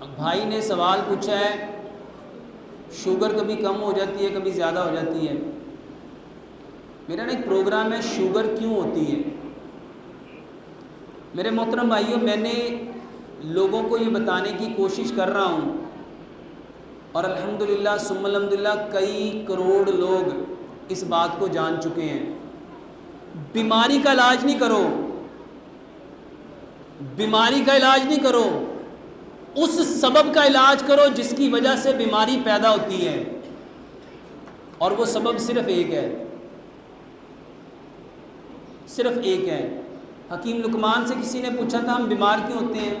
भाई ने सवाल पूछा है, शुगर कभी कम हो जाती है कभी ज़्यादा हो जाती है। मेरा ना एक प्रोग्राम है शुगर क्यों होती है। मेरे मोहतरम भाइयों, मैंने लोगों को ये बताने की कोशिश कर रहा हूँ और अल्हम्दुलिल्लाह सुम्मा अल्हम्दुलिल्लाह कई करोड़ लोग इस बात को जान चुके हैं। बीमारी का इलाज नहीं करो, बीमारी का इलाज नहीं करो, उस सबब का इलाज करो जिसकी वजह से बीमारी पैदा होती है, और वो सबब सिर्फ एक है, सिर्फ एक है। हकीम लुकमान से किसी ने पूछा था हम बीमार क्यों होते हैं,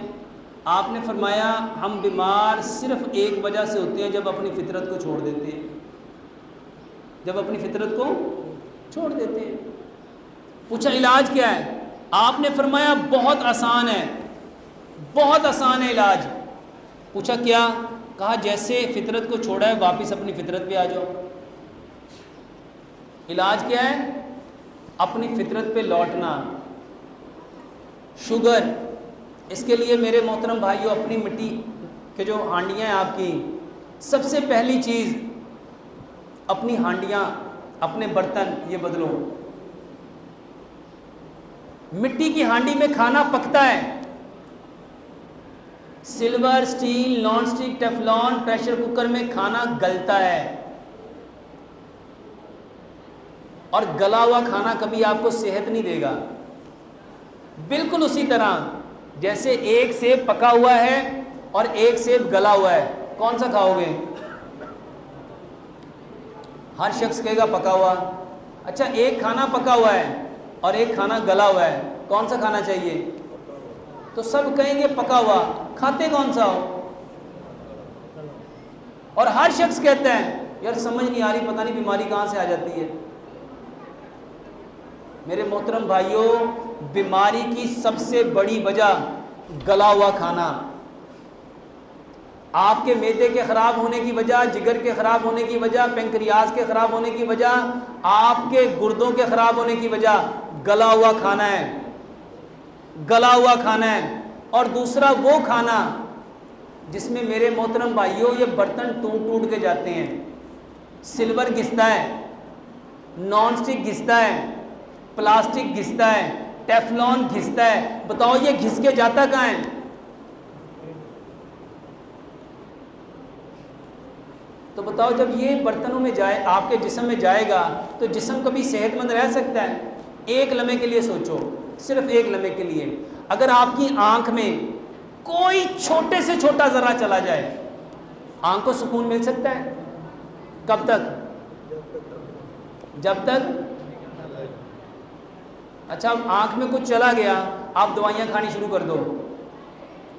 आपने फरमाया हम बीमार सिर्फ एक वजह से होते हैं, जब अपनी फितरत को छोड़ देते हैं, जब अपनी फितरत को छोड़ देते हैं। पूछा इलाज क्या है, आपने फरमाया बहुत आसान है, बहुत आसान है इलाज। पूछा क्या, कहा जैसे फितरत को छोड़ा है वापस अपनी फितरत पे आ जाओ। इलाज क्या है, अपनी फितरत पे लौटना। शुगर, इसके लिए मेरे मोहतरम भाइयों अपनी मिट्टी के जो हांडियाँ हैं आपकी, सबसे पहली चीज़ अपनी हांडियाँ, अपने बर्तन ये बदलो। मिट्टी की हांडी में खाना पकता है, silver, steel, non stick, Teflon, pressure cooker में खाना गलता है, और गला हुआ खाना कभी आपको सेहत नहीं देगा। बिल्कुल उसी तरह जैसे एक सेब पका हुआ है और एक सेब गला हुआ है, कौन सा खाओगे? हर शख्स कहेगा पका हुआ। अच्छा, एक खाना पका हुआ है और एक खाना गला हुआ है, कौन सा खाना चाहिए? तो सब कहेंगे पका हुआ, खाते कौन सा हो? और हर शख्स कहता है यार समझ नहीं आ रही, पता नहीं बीमारी कहाँ से आ जाती है। मेरे मोहतरम भाइयों, बीमारी की सबसे बड़ी वजह गला हुआ खाना। आपके मैदे के ख़राब होने की वजह, जिगर के ख़राब होने की वजह, पेंक्रियाज के ख़राब होने की वजह, आपके गुर्दों के ख़राब होने की वजह गला हुआ खाना है, गला हुआ खाना है। और दूसरा वो खाना जिसमें मेरे मोहतरम भाइयों ये बर्तन टूट टूट के जाते हैं। सिल्वर घिसता है, नॉन स्टिक घिसता है, प्लास्टिक घिसता है, टेफलॉन घिसता है। बताओ ये घिस के जाता कहाँ है? तो बताओ जब ये बर्तनों में जाए, आपके जिस्म में जाएगा, तो जिस्म कभी सेहतमंद रह सकता है? एक लम्हे के लिए सोचो, सिर्फ एक लम्हे के लिए, अगर आपकी आंख में कोई छोटे से छोटा जरा चला जाए, आंख को सुकून मिल सकता है? कब तक? जब तक, अच्छा आंख में कुछ चला गया, आप दवाइयाँ खानी शुरू कर दो,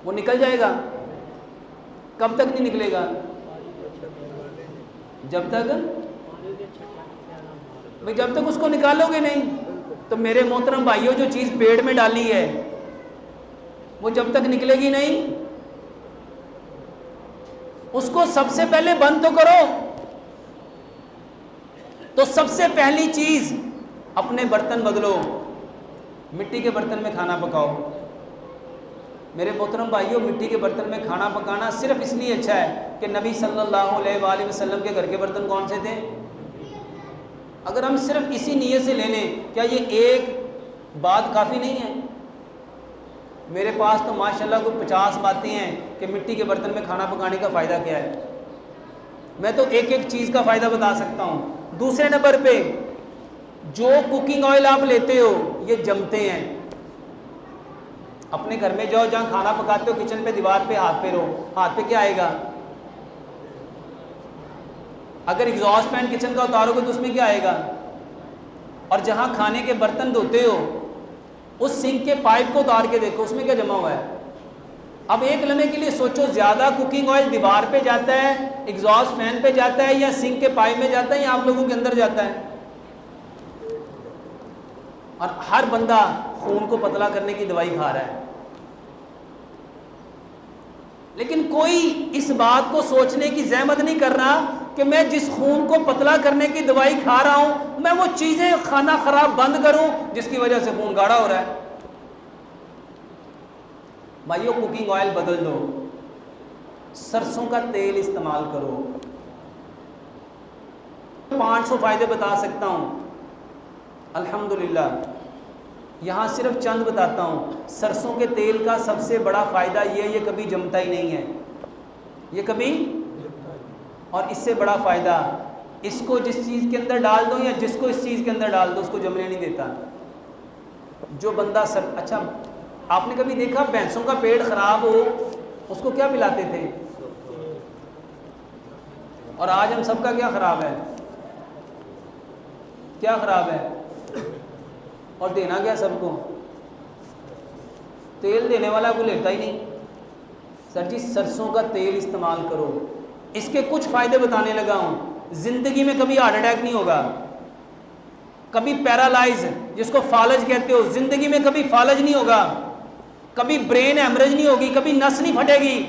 वो निकल जाएगा? कब तक नहीं निकलेगा? जब तक भाई, जब तक उसको निकालोगे नहीं। तो मेरे मोहतरम भाइयों, जो चीज़ पेट में डाली है वो जब तक निकलेगी नहीं, उसको सबसे पहले बंद तो करो। तो सबसे पहली चीज़ अपने बर्तन बदलो, मिट्टी के बर्तन में खाना पकाओ। मेरे मोहतरम भाइयों, मिट्टी के बर्तन में खाना पकाना सिर्फ इसलिए अच्छा है कि नबी सल्लल्लाहु अलैहि वसल्लम के घर के बर्तन कौन से थे? अगर हम सिर्फ इसी नीयत से ले लें, क्या ये एक बात काफ़ी नहीं है? मेरे पास तो माशाल्लाह को 50 बातें हैं कि मिट्टी के बर्तन में खाना पकाने का फ़ायदा क्या है। मैं तो एक एक चीज़ का फ़ायदा बता सकता हूँ। दूसरे नंबर पे, जो कुकिंग ऑयल आप लेते हो ये जमते हैं। अपने घर में जाओ, जहाँ खाना पकाते हो, किचन पे दीवार पे हाथ फेरो, हाथ पे क्या आएगा? अगर एग्जॉस्ट फैन किचन का उतारोगे तो उसमें क्या आएगा? और जहाँ खाने के बर्तन धोते हो उस सिंक के पाइप को उतार के देखो, उसमें क्या जमा हुआ है। अब एक लम्हे के लिए सोचो, ज़्यादा कुकिंग ऑयल दीवार पे जाता है, एग्जॉस्ट फैन पे जाता है, या सिंक के पाइप में जाता है, या आप लोगों के अंदर जाता है? और हर बंदा खून को पतला करने की दवाई खा रहा है, लेकिन कोई इस बात को सोचने की ज़हमत नहीं कर रहा कि मैं जिस खून को पतला करने की दवाई खा रहा हूं, मैं वो चीज़ें खाना खराब बंद करूं जिसकी वजह से खून गाढ़ा हो रहा है। भाइयों, कुकिंग ऑयल बदल दो, सरसों का तेल इस्तेमाल करो। 500 फ़ायदे बता सकता हूँ, अल्हम्दुलिल्लाह यहाँ सिर्फ चंद बताता हूँ। सरसों के तेल का सबसे बड़ा फ़ायदा ये कभी जमता ही नहीं है, ये कभी, और इससे बड़ा फ़ायदा, इसको जिस चीज़ के अंदर डाल दो या जिसको इस चीज़ के अंदर डाल दो उसको जमने नहीं देता। जो बंदा अच्छा, आपने कभी देखा भैंसों का पेट ख़राब हो उसको क्या पिलाते थे? और आज हम सबका क्या ख़राब है, क्या ख़राब है, और देना क्या सबको? तेल देने वाला कोई लेता ही नहीं। सर जी सरसों का तेल इस्तेमाल करो। इसके कुछ फ़ायदे बताने लगा हूँ। ज़िंदगी में कभी हार्ट अटैक नहीं होगा, कभी पैरालाइज जिसको फालज कहते हो, ज़िंदगी में कभी फालज नहीं होगा, कभी ब्रेन हेमरेज नहीं होगी, कभी नस नहीं फटेगी,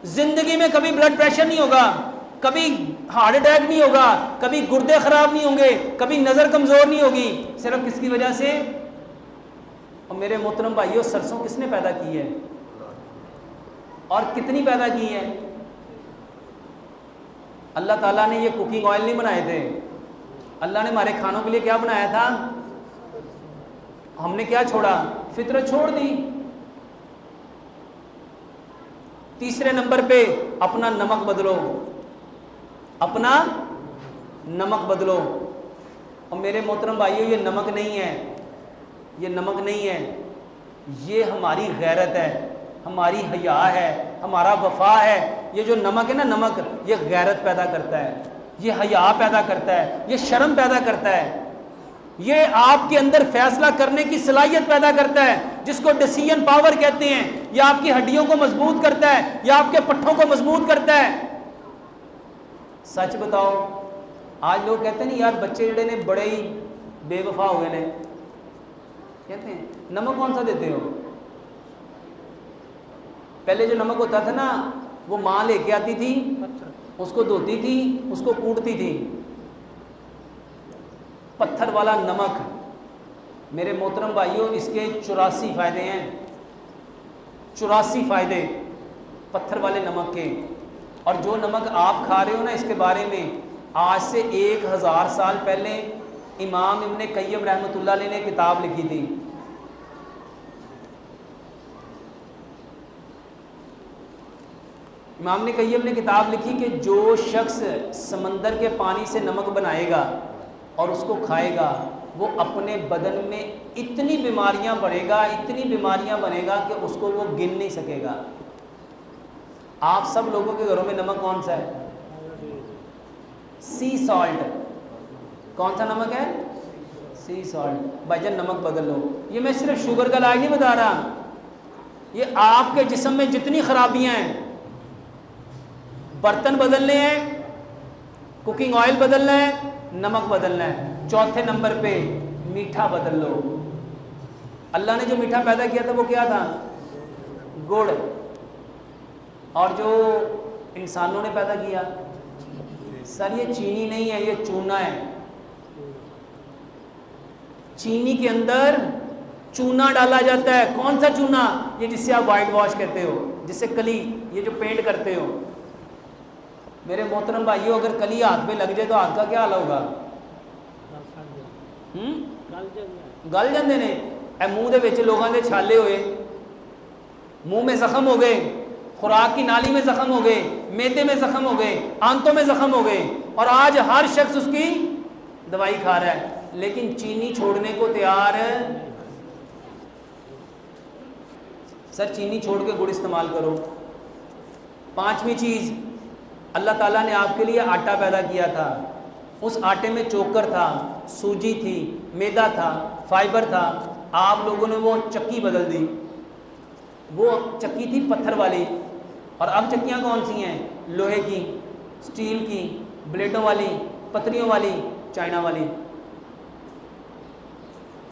ज़िंदगी में कभी ब्लड प्रेशर नहीं होगा, कभी हार्ट अटैक नहीं होगा, कभी गुर्दे ख़राब नहीं होंगे, कभी नज़र कमज़ोर नहीं होगी। सिर्फ किसकी वजह से? और मेरे मोहतरम भाइयों, सरसों किसने पैदा की है और कितनी पैदा की है? अल्लाह ताला ने ये कुकिंग ऑयल नहीं बनाए थे। अल्लाह ने हमारे खानों के लिए क्या बनाया था? हमने क्या छोड़ा? फितरत छोड़ दी। तीसरे नंबर पे अपना नमक बदलो, अपना नमक बदलो। और मेरे मोहतरम भाइयों, ये नमक नहीं है, ये नमक नहीं है, ये हमारी गैरत है, हमारी हया है, हमारा वफा है। ये जो नमक है ना, नमक, ये गैरत पैदा करता है, ये हया पैदा करता है, ये शर्म पैदा करता है, ये आपके अंदर फैसला करने की सलाहियत पैदा करता है, जिसको डिसीजन पावर कहते हैं। ये आपकी हड्डियों को मजबूत करता है, या आपके पट्ठों को मजबूत करता है। सच बताओ, आज लोग कहते हैं नहीं यार बच्चे जड़े ने बड़े ही बेवफा हो गए ने, कहते हैं नमक कौन सा देते हो? पहले जो नमक होता था ना, वो माँ लेके आती थी, उसको धोती थी, उसको कूटती थी, पत्थर वाला नमक। मेरे मोहतरम भाइयों, इसके 84 फ़ायदे हैं, 84 फ़ायदे पत्थर वाले नमक के। और जो नमक आप खा रहे हो ना, इसके बारे में आज से 1000 साल पहले इमाम इब्ने क़य्यम रहमतुल्लाह अलैह ने किताब लिखी थी। इमाम ने क़य्यम ने किताब लिखी कि जो शख्स समंदर के पानी से नमक बनाएगा और उसको खाएगा, वो अपने बदन में इतनी बीमारियां बढ़ेगा, इतनी बीमारियां बनेगा कि उसको वो गिन नहीं सकेगा। आप सब लोगों के घरों में नमक कौन सा है? सी सॉल्ट। कौन सा नमक है? सी सॉल्ट। भाईजान नमक बदल लो। ये मैं सिर्फ शुगर का इलाज नहीं बता रहा, ये आपके जिस्म में जितनी खराबियां हैं, बर्तन बदलने हैं, कुकिंग ऑयल बदलना है, नमक बदलना है। चौथे नंबर पे मीठा बदल लो। अल्लाह ने जो मीठा पैदा किया था वो क्या था? गुड़। और जो इंसानों ने पैदा किया, सर ये चीनी नहीं है, ये चूना है। चीनी के अंदर चूना डाला जाता है। कौन सा चूना? ये जिससे आप वाइट वॉश कहते हो, जिससे कली, ये जो पेंट करते हो। मेरे मोहतरम भाइयों, अगर कली हाथ पे लग जाए तो हाथ का क्या हाल होगा? गल जाते ने। मुंह के लोगों के छाले हुए, मुंह में जख्म हो गए, खुराक की नाली में जख्म हो गए, मैदे में जख्म हो गए, आंतों में जख्म हो गए, और आज हर शख्स उसकी दवाई खा रहा है, लेकिन चीनी छोड़ने को तैयार है। सर चीनी छोड़ के गुड़ इस्तेमाल करो। पांचवी चीज, अल्लाह ताला ने आपके लिए आटा पैदा किया था। उस आटे में चोकर था, सूजी थी, मैदा था, फाइबर था। आप लोगों ने वो चक्की बदल दी। वो चक्की थी पत्थर वाली, और अब चक्कियाँ कौन सी हैं? लोहे की, स्टील की, ब्लेडों वाली, पतरियों वाली, चाइना वाली।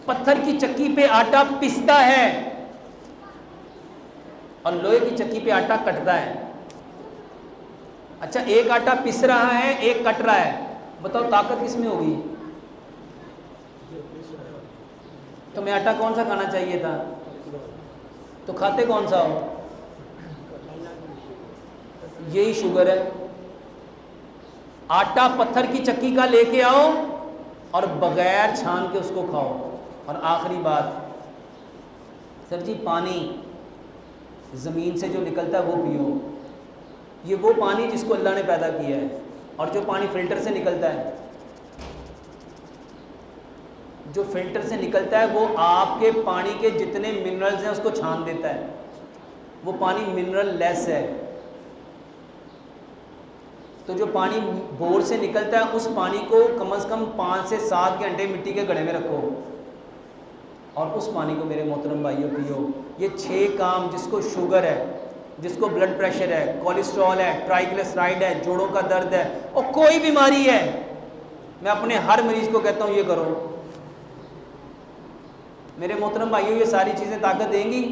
पत्थर की चक्की पे आटा पिसता है और लोहे की चक्की पे आटा कटता है। अच्छा, एक आटा पिस रहा है, एक कट रहा है, बताओ ताकत किस में होगी? तुम्हें आटा कौन सा खाना चाहिए था, तो खाते कौन सा हो? यही शुगर है। आटा पत्थर की चक्की का लेके आओ और बगैर छान के उसको खाओ। और आखिरी बात, सर जी पानी ज़मीन से जो निकलता है वो पियो। ये वो पानी जिसको अल्लाह ने पैदा किया है। और जो पानी फ़िल्टर से निकलता है, जो फ़िल्टर से निकलता है वो आपके पानी के जितने मिनरल्स हैं उसको छान देता है। वो पानी मिनरल लेस है। तो जो पानी बोर से निकलता है उस पानी को कम से कम 5 से 7 घंटे मिट्टी के घड़े में रखो और उस पानी को मेरे मोहतरम भाइयों पियो। ये 6 काम, जिसको शुगर है, जिसको ब्लड प्रेशर है, कोलेस्ट्रॉल है, ट्राइग्लिसराइड है, जोड़ों का दर्द है और कोई बीमारी है, मैं अपने हर मरीज़ को कहता हूँ ये करो। मेरे मोहतरम भाइयों, ये सारी चीज़ें ताकत देंगी।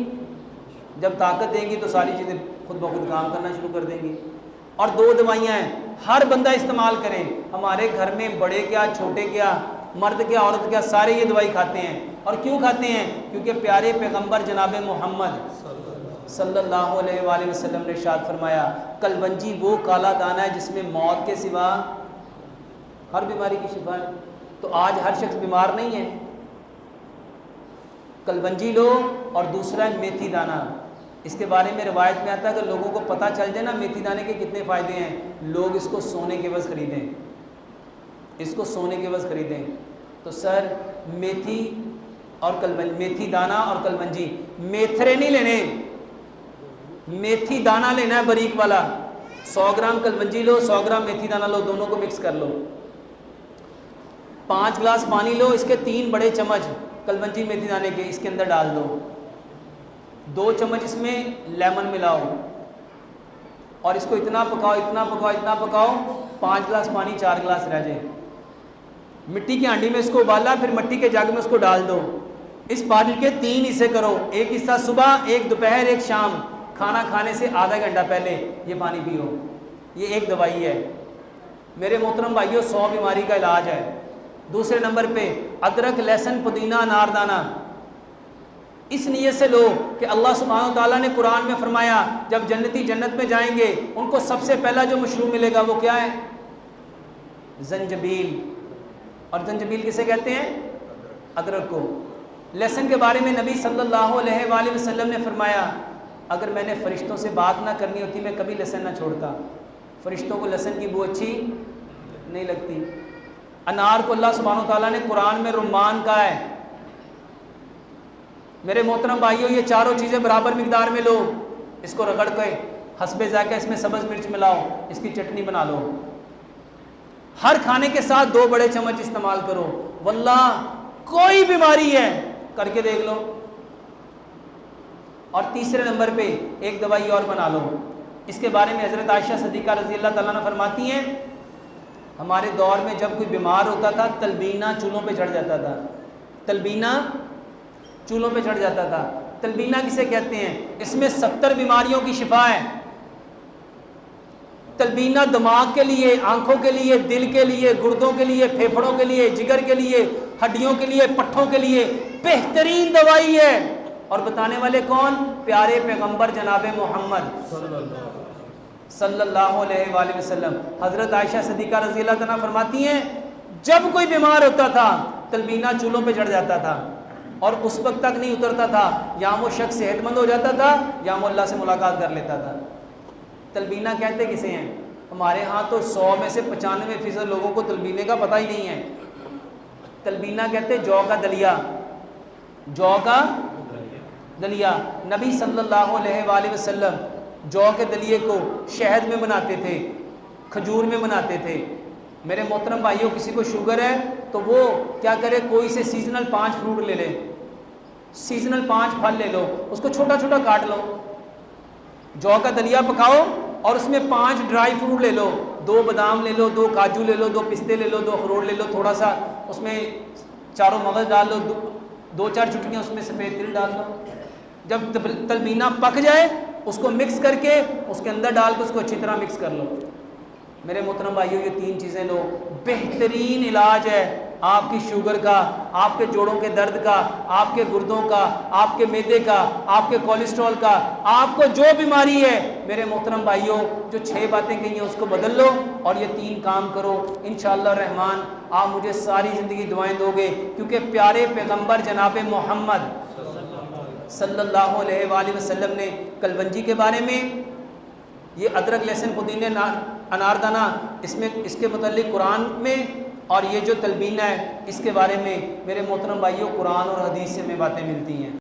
जब ताकत देंगी तो सारी चीज़ें खुद ब खुद काम करना शुरू कर देंगी। और 2 दवाइयाँ हैं, हर बंदा इस्तेमाल करें। हमारे घर में बड़े क्या, छोटे क्या, मर्द क्या, औरत क्या, सारे ये दवाई खाते हैं। और क्यों खाते हैं? क्योंकि प्यारे पैगंबर जनाब मोहम्मद सल्लल्लाहु अलैहि वसल्लम ने इरशाद फरमाया, कलवंजी वो काला दाना है जिसमें मौत के सिवा हर बीमारी की शिफा है। तो आज हर शख्स बीमार नहीं है। कलवंजी लो। और दूसरा है मेथी दाना। इसके बारे में रिवायत में आता है कि लोगों को पता चल जाए ना मेथी दाने के कितने फ़ायदे हैं, लोग इसको सोने के बस ख़रीदें, इसको सोने के बस ख़रीदें। तो सर मेथी और मेथी दाना और कलवंजी, मेथरे नहीं लेने, मेथी दाना लेना है बारीक वाला। 100 ग्राम कलवंजी लो, 100 ग्राम मेथी दाना लो, दोनों को मिक्स कर लो। 5 गिलास पानी लो, इसके 3 बड़े चम्मच कलवंजी मेथी दाने के इसके अंदर डाल दो। 2 चम्मच इसमें लेमन मिलाओ और इसको इतना पकाओ, इतना पकाओ, इतना पकाओ, 5 गिलास पानी 4 गिलास रह जाए। मिट्टी की हांडी में इसको उबाला, फिर मिट्टी के जग में उसको डाल दो। इस पानी के 3 हिस्से करो, एक हिस्सा सुबह, एक दोपहर, एक शाम। खाना खाने से आधा घंटा पहले ये पानी पियो। ये एक दवाई है मेरे मोहतरम भाइयों, 100 बीमारी का इलाज है। दूसरे नंबर पे अदरक, लहसुन, पुदीना, अनारदाना इस नीयत से लो कि अल्लाह सुब्हानहू तआला ने कुरान में फरमाया, जब जन्नती जन्नत में जाएंगे उनको सबसे पहला जो मशरूब मिलेगा वो क्या है? जंजबील। और जंजबील किसे कहते हैं? अदरक को। लहसुन के बारे में नबी सल्लल्लाहु अलैहि वसल्लम ने फरमाया, अगर मैंने फ़रिश्तों से बात ना करनी होती मैं कभी लहसुन ना छोड़ता। फ़रिश्तों को लहसुन की बू अच्छी नहीं लगती। अनार को अल्लाह सुब्हानहू तआला ने कुरान में रुम्मान कहा है। मेरे मोहतरम भाइयों, ये चारों चीज़ें बराबर मिकदार में लो, इसको रगड़ के हस्बे ज़ायका इसमें सब्ज़ मिर्च मिलाओ, इसकी चटनी बना लो। हर खाने के साथ 2 बड़े चम्मच इस्तेमाल करो। वल्लाह कोई बीमारी है करके देख लो। और तीसरे नंबर पे एक दवाई और बना लो। इसके बारे में हज़रत आयशा सिद्दीक़ा रज़ी अल्लाह तआला अन्हा फरमाती हैं, हमारे दौर में जब कोई बीमार होता था तलबीना चूल्हों पे चढ़ जाता था। तलबीना चूल्हों पे चढ़ जाता था। तलबीना किसे कहते हैं? इसमें 70 बीमारियों की शिफा है। तलबीना दिमाग के लिए, आंखों के लिए, दिल के लिए, गुर्दों के लिए, फेफड़ों के लिए, जिगर के लिए, हड्डियों के लिए, पट्ठों के लिए बेहतरीन दवाई है। और बताने वाले कौन? प्यारे पैगंबर जनाब मोहम्मद सल्लल्लाहु अलैहि वसल्लम। हज़रत आयशा सिद्दीक़ा रज़ी अल्लाह तआला फरमाती हैं, जब कोई बीमार होता था तलबीना चूल्हों पे चढ़ जाता था और उस वक्त तक नहीं उतरता था, या वो शख्स सेहतमंद हो जाता था या वो अल्लाह से मुलाकात कर लेता था। तलबीना कहते किसे हैं? हमारे यहाँ तो 100 में से 95% लोगों को तलबीने का पता ही नहीं है। तलबीना कहते जौ का दलिया, जौ का दलिया। नबी सल्लल्लाहु अलैहि वसल्लम जौ के दलिए को शहद में बनाते थे, खजूर में बनाते थे। मेरे मोहतरम भाइयों, किसी को शुगर है तो वो क्या करे, कोई से सीजनल 5 फ्रूट ले ले, सीजनल 5 फल ले लो, उसको छोटा छोटा काट लो, जौ का दलिया पकाओ और उसमें 5 ड्राई फ्रूट ले लो, 2 बादाम ले लो, 2 काजू ले लो, 2 पिस्ते ले लो, 2 अखरोट ले लो, थोड़ा सा उसमें चारों मगज डाल लो, 2-4 चुटकियाँ उसमें सफ़ेद तिल डाल लो। जब तलबीना पक जाए उसको मिक्स करके उसके अंदर डाल के उसको अच्छी तरह मिक्स कर लो। मेरे मोहतरम भाइयों, ये 3 चीज़ें लो, बेहतरीन इलाज है आपकी शुगर का, आपके जोड़ों के दर्द का, आपके गुर्दों का, आपके मैदे का, आपके कोलेस्ट्रॉल का, आपको जो बीमारी है मेरे मोहतरम भाइयों, जो 6 बातें कही हैं उसको बदल लो और ये 3 काम करो। इंशाअल्लाह रहमान आप मुझे सारी ज़िंदगी दुआएं दोगे, क्योंकि प्यारे पैगंबर जनाब मोहम्मद सल्लल्लाहु अलैहि वसल्लम ने कलवंजी के बारे में, ये अदरक लहसुन पुदीने अनारदाना, इसमें इसके मुतालिक कुरान में, और ये जो तलबीना है इसके बारे में मेरे मोहतरम भाइयों कुरान और हदीस से में बातें मिलती हैं।